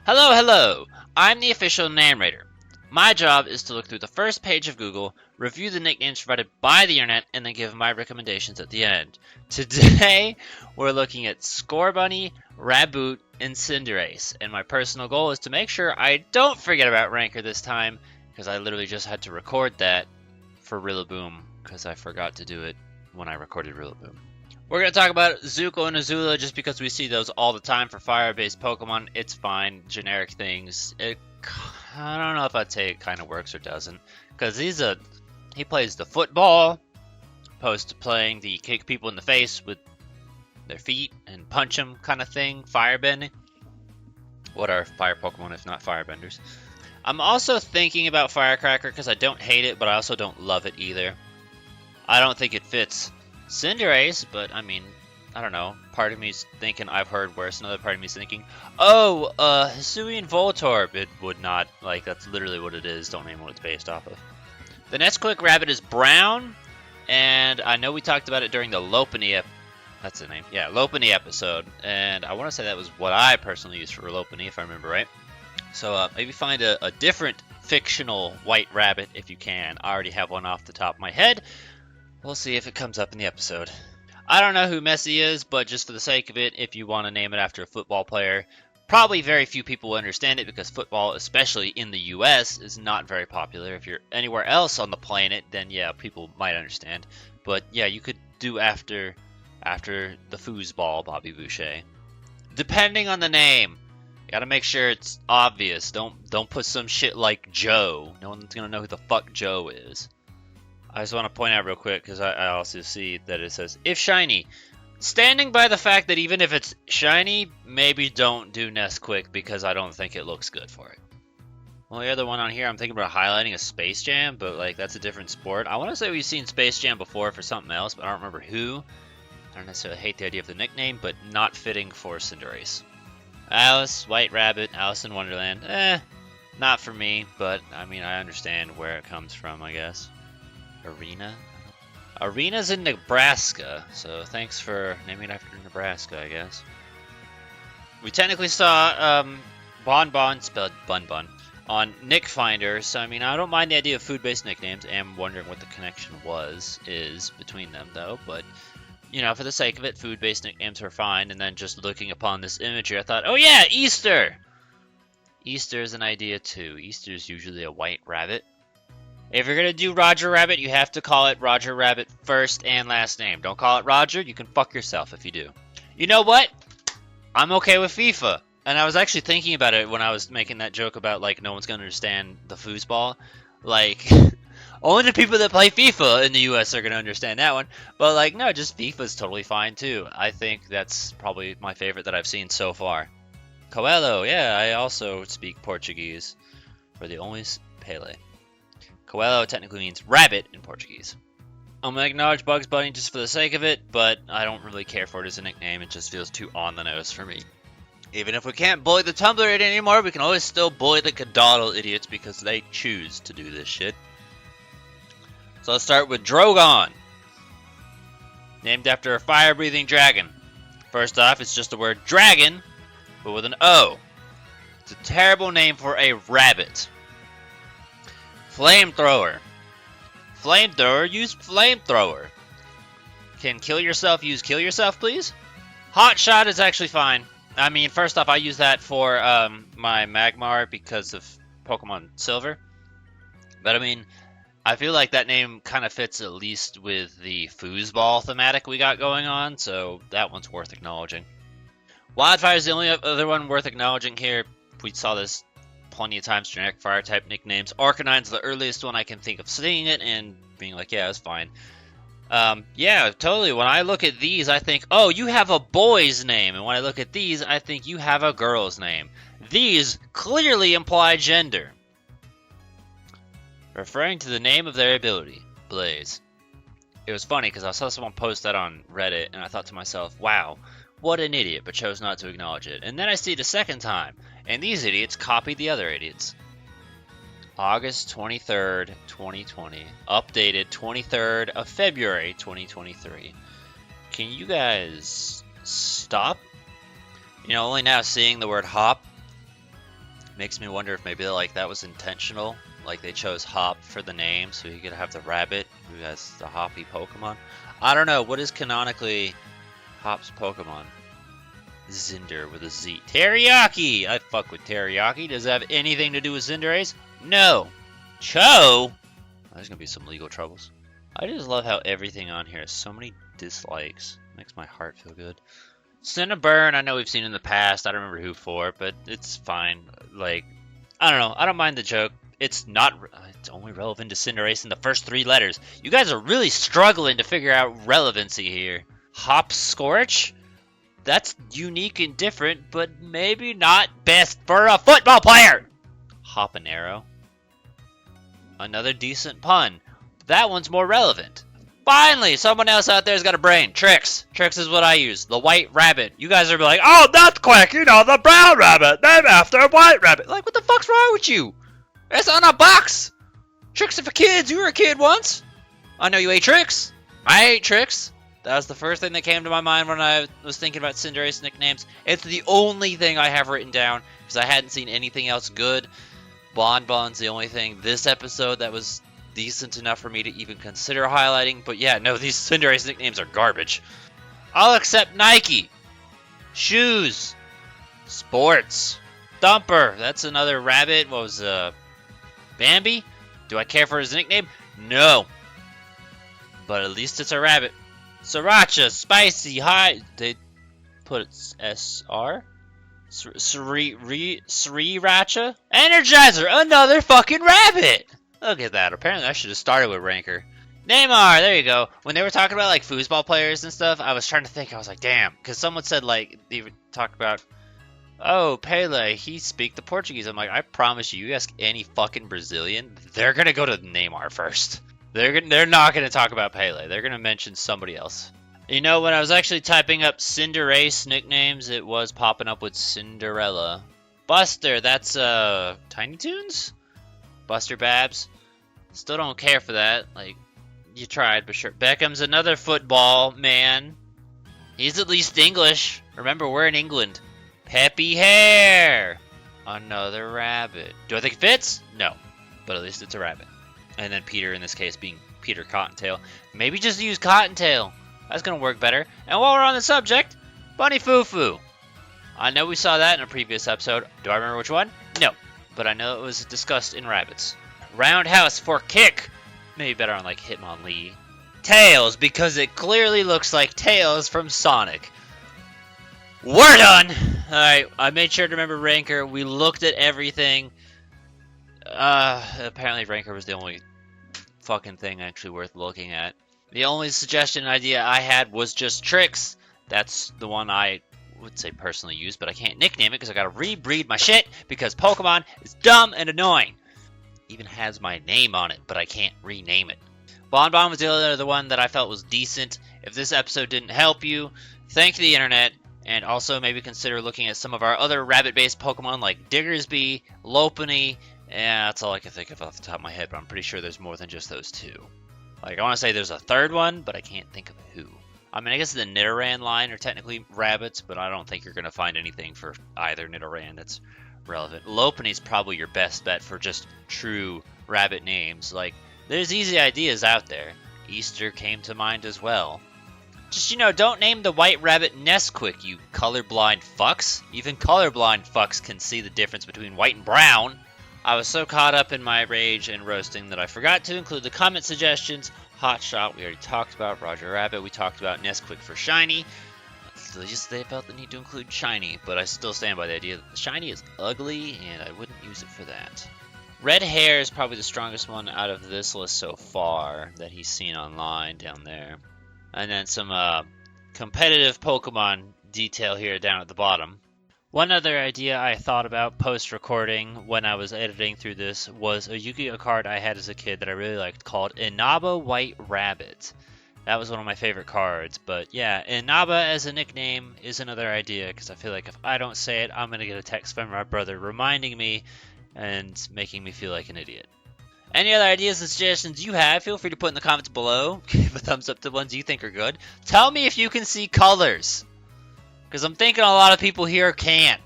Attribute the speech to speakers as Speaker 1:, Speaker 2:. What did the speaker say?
Speaker 1: Hello, hello! I'm the official narrator. My job is to look through the first page of Google, review the nicknames provided by the internet, and then give my recommendations at the end. Today, we're looking at Scorbunny, Raboot, and Cinderace, and my personal goal is to make sure I don't forget about Ranker this time, because I literally just had to record that for Rillaboom, because I forgot to do it when I recorded Rillaboom. We're going to talk about Zuko and Azula just because we see those all the time for fire-based Pokemon. It's fine. Generic things. I don't know if I'd say it kind of works or doesn't. Because he plays the football, opposed to playing the kick people in the face with their feet and punch them kind of thing. Firebending. What are fire Pokemon if not firebenders? I'm also thinking about Firecracker because I don't hate it, but I also don't love it either. I don't think it fits Cinderace, but I mean, I don't know. Part of me's thinking I've heard worse. Another part of me's thinking, oh, Hisuian Voltorb. It would not. Like, that's literally what it is. Don't name what it's based off of. The next quick rabbit is brown, and I know we talked about it during the Lopunny that's the name. Yeah, Lopunny episode, and I want to say that was what I personally used for Lopunny, if I remember right. So maybe find a different fictional white rabbit if you can. I already have one off the top of my head. We'll see if it comes up in the episode. I don't know who Messi is, but just for the sake of it, if you want to name it after a football player, probably very few people will understand it because football, especially in the US, is not very popular. If you're anywhere else on the planet, then yeah, people might understand. But yeah, you could do after the foosball, Bobby Boucher. Depending on the name, gotta make sure it's obvious. Don't put some shit like Joe. No one's gonna know who the fuck Joe is. I just want to point out real quick, because I also see that it says, if shiny. Standing by the fact that even if it's shiny, maybe don't do Nesquik, because I don't think it looks good for it. Well, the other one on here, I'm thinking about highlighting a Space Jam, but like that's a different sport. I want to say we've seen Space Jam before for something else, but I don't remember who. I don't necessarily hate the idea of the nickname, but not fitting for Cinderace. Alice, White Rabbit, Alice in Wonderland. Not for me, but I mean, I understand where it comes from, I guess. Arena? Arena's in Nebraska, so thanks for naming it after Nebraska, I guess. We technically saw Bonbon, spelled Bun Bun, on Nick Finder, so I mean, I don't mind the idea of food-based nicknames. I am wondering what the connection is between them, though, but, you know, for the sake of it, food-based nicknames are fine, and then just looking upon this imagery, I thought, oh yeah, Easter! Easter is an idea, too. Easter is usually a white rabbit. If you're going to do Roger Rabbit, you have to call it Roger Rabbit first and last name. Don't call it Roger. You can fuck yourself if you do. You know what? I'm okay with FIFA. And I was actually thinking about it when I was making that joke about, like, no one's going to understand the foosball. Like, only the people that play FIFA in the US are going to understand that one. But, like, no, just FIFA's totally fine, too. I think that's probably my favorite that I've seen so far. Coelho, yeah, I also speak Portuguese. For the only Pele. Coelho technically means rabbit in Portuguese. I'm going to acknowledge Bugs Bunny just for the sake of it, but I don't really care for it as a nickname. It just feels too on the nose for me. Even if we can't bully the Tumblr idiot anymore, we can always still bully the Cadoddle idiots because they choose to do this shit. So let's start with Drogon. Named after a fire-breathing dragon. First off, it's just the word dragon, but with an O. It's a terrible name for a rabbit. Flamethrower. Flamethrower, use flamethrower. Can kill yourself use kill yourself, please? Hot shot is actually fine. I mean, first off, I use that for my Magmar because of Pokemon Silver. But I mean, I feel like that name kind of fits at least with the foosball thematic we got going on, so that one's worth acknowledging. Wildfire is the only other one worth acknowledging here. We saw this plenty of times, generic fire type nicknames. Arcanine's the earliest one I can think of seeing it and being like, yeah, it's fine. Yeah, totally. When I look at these, I think, oh, you have a boy's name. And when I look at these, I think you have a girl's name. These clearly imply gender. Referring to the name of their ability, Blaze. It was funny because I saw someone post that on Reddit and I thought to myself, wow, what an idiot, but chose not to acknowledge it. And then I see it a second time. And these idiots copied the other idiots. August 23rd, 2020. Updated 23rd of February, 2023. Can you guys stop? You know, only now seeing the word hop. Makes me wonder if maybe like that was intentional. Like they chose Hop for the name so you could have the rabbit who has the hoppy Pokemon. I don't know. What is canonically Hop's Pokemon? Cinder with a Z. Teriyaki! I fuck with Teriyaki. Does it have anything to do with Cinderace? No. Cho? There's gonna be some legal troubles. I just love how everything on here has so many dislikes. Makes my heart feel good. Cinnaburn, I know we've seen in the past. I don't remember who for, but it's fine. Like, I don't know. I don't mind the joke. It's not. It's only relevant to Cinderace in the first 3 letters. You guys are really struggling to figure out relevancy here. Hopscorch? That's unique and different, but maybe not best for a football player. Habanero. Another decent pun. That one's more relevant. Finally, someone else out there's got a brain. Tricks. Tricks is what I use. The white rabbit. You guys are like, oh, that's quick. You know, the brown rabbit. Named after a white rabbit. Like, what the fuck's wrong with you? It's on a box. Tricks are for kids. You were a kid once. I know you ate Tricks. I ate Tricks. That was the first thing that came to my mind when I was thinking about Cinderace nicknames. It's the only thing I have written down because I hadn't seen anything else good. Bonbon's the only thing this episode that was decent enough for me to even consider highlighting. But yeah, no, these Cinderace nicknames are garbage. I'll accept Nike. Shoes. Sports. Thumper. That's another rabbit. What was Bambi? Do I care for his nickname? No. But at least it's a rabbit. Sriracha. Spicy. High. They put it SR? Sriracha? Energizer. Another fucking rabbit. Look at that. Apparently I should have started with Ranker. Neymar, there you go. When they were talking about like foosball players and stuff, I was trying to think. I was like, damn. Because someone said like, they would talk about, oh, Pele, he speak the Portuguese. I'm like, I promise you, you ask any fucking Brazilian, they're going to go to Neymar first. They're not going to talk about Pele. They're going to mention somebody else. You know, when I was actually typing up Cinderace nicknames, it was popping up with Cinderella. Buster, that's Tiny Toons? Buster Babs. Still don't care for that. Like, you tried, but sure. Beckham's another football man. He's at least English. Remember, we're in England. Peppy Hair. Another rabbit. Do I think it fits? No. But at least it's a rabbit. And then Peter, in this case, being Peter Cottontail. Maybe just use Cottontail. That's going to work better. And while we're on the subject, Bunny Foo-Foo. I know we saw that in a previous episode. Do I remember which one? No. But I know it was discussed in rabbits. Roundhouse for kick. Maybe better on like Hitmonlee. Tails, because it clearly looks like Tails from Sonic. We're done! Alright, I made sure to remember Ranker. We looked at everything. Apparently Ranker was the only fucking thing actually worth looking at. The only suggestion idea I had was just Tricks. That's the one I would say personally use, but I can't nickname it because I gotta rebreed my shit because Pokemon is dumb and annoying. Even has my name on it, but I can't rename it. Bonbon was the other one that I felt was decent. If this episode didn't help you, thank the internet, and also maybe consider looking at some of our other rabbit-based Pokemon like Diggersby, Lopunny, and that's all I can think of off the top of my head, but I'm pretty sure there's more than just those two. Like, I want to say there's a third one, but I can't think of who. I mean, I guess the Nidoran line are technically rabbits, but I don't think you're going to find anything for either Nidoran that's relevant. Lopunny's probably your best bet for just true rabbit names. Like, there's easy ideas out there. Easter came to mind as well. Just, you know, don't name the white rabbit Nesquik, you colorblind fucks. Even colorblind fucks can see the difference between white and brown. I was so caught up in my rage and roasting that I forgot to include the comment suggestions. Hotshot, we already talked about. Roger Rabbit, we talked about. Nesquik for Shiny. Just they felt the need to include Shiny, but I still stand by the idea that the Shiny is ugly, and I wouldn't use it for that. Red Hair is probably the strongest one out of this list so far that he's seen online down there. And then some competitive Pokemon detail here down at the bottom. One other idea I thought about post-recording when I was editing through this was a Yu-Gi-Oh card I had as a kid that I really liked called Inaba White Rabbit. That was one of my favorite cards, but yeah, Inaba as a nickname is another idea because I feel like if I don't say it, I'm going to get a text from my brother reminding me and making me feel like an idiot. Any other ideas and suggestions you have, feel free to put in the comments below. Give a thumbs up to the ones you think are good. Tell me if you can see colors. Because I'm thinking a lot of people here can't.